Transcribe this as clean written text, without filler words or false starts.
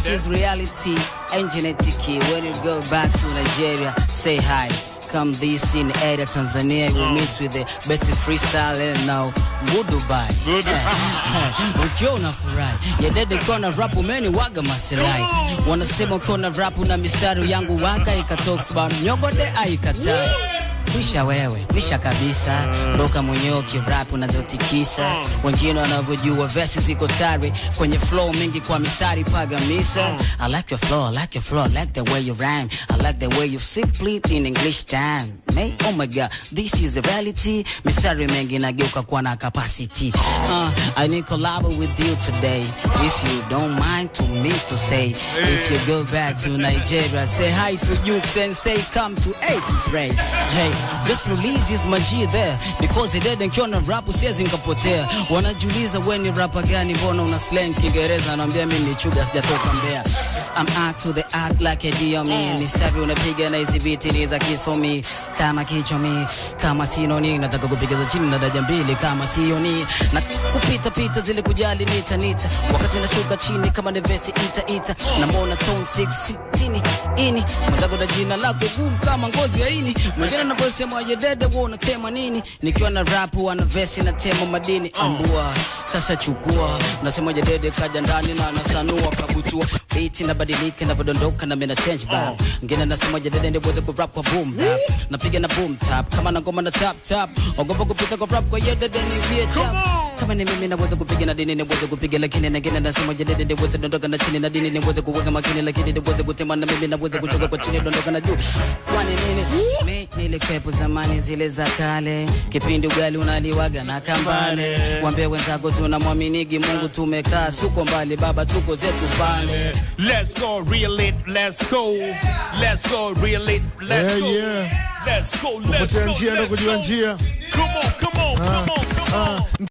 This is reality and genetic. When you go back to Nigeria, say hi. Come this in area Tanzania, we meet with the best freestyle and now good Dubai. Good. Ukiona furahi ya dede kona rap umeni waga masirai. Wanasema kona rap na mistari yangu waka ikatoks ba nyogode aikatai. Kwisha wewe, kwisha kabisa. Ndoka mwenyewe kirap unazotikisa. Wengine wanavyojua verses ziko tare kwenye flow mingi kwa mistari pagamisa. I like your flow, I like your flow, I like the way you rhyme. I like the way you simply in English time. Hey, oh my god, this is the reality. Mistari mengi nageuka kwa na capacity. I need collab with you today. If you don't mind to me to say, if you go back to Nigeria, say hi to you and say come to A to pray. Hey, just release his magia there because he didn't kiona rap usiwezi nikapotea. Wanajiuliza wewe ni rapper gani, mbona una slang Kiingereza? Naambia mimi ni chuga sijatoka Mbeya. I'm art to the art like a DME. Mistari unapiga na hizi beat ni za kisomi kama kichomi, kama sinoni nataka kupiga za chini na daraja mbili kama sioni na kupita pita zile kujali nita wakati nashuka chini kama neveti ita na mbona tone 660 ini mwanangu na jina lako gumu kama ngozi ya ini. Mwingine anaposema ye dede wewe unatema nini, nikiwa na rap wana verse na tema madini ambua kasha chukua. Nasema ye dede kaja ndani na anasanua kabutua beat na badilika na vodondoka na mena change bap. Ngine nasema ye dede ndio uweze ku rap kwa boom bap, napiga na boom tap kama na ngoma na tap ogopa kupita kwa rap kwa ye dede ni via chap. Kama ni mimi naweza kupiga na dini niweze kupiga, lakini nyingine nasema je dede niweze dondoka na chini na dini niweze kuweka makini, lakini niweze kutema na mimi naweze kuchoka kwa chini dondoka na juu. Kwani nini mimi nilikwepo zamani zile za kale, kipindi ugali unaliwaga na kambale. Waambie wenzako tunamwaminigi Mungu, tumekaa suko mbali baba tuko zetu pale. Let's go reel it, let's go. Let's go reel it, let's go. Yeah. Let's go, let's go. Njia ndo kujua njia. Come on.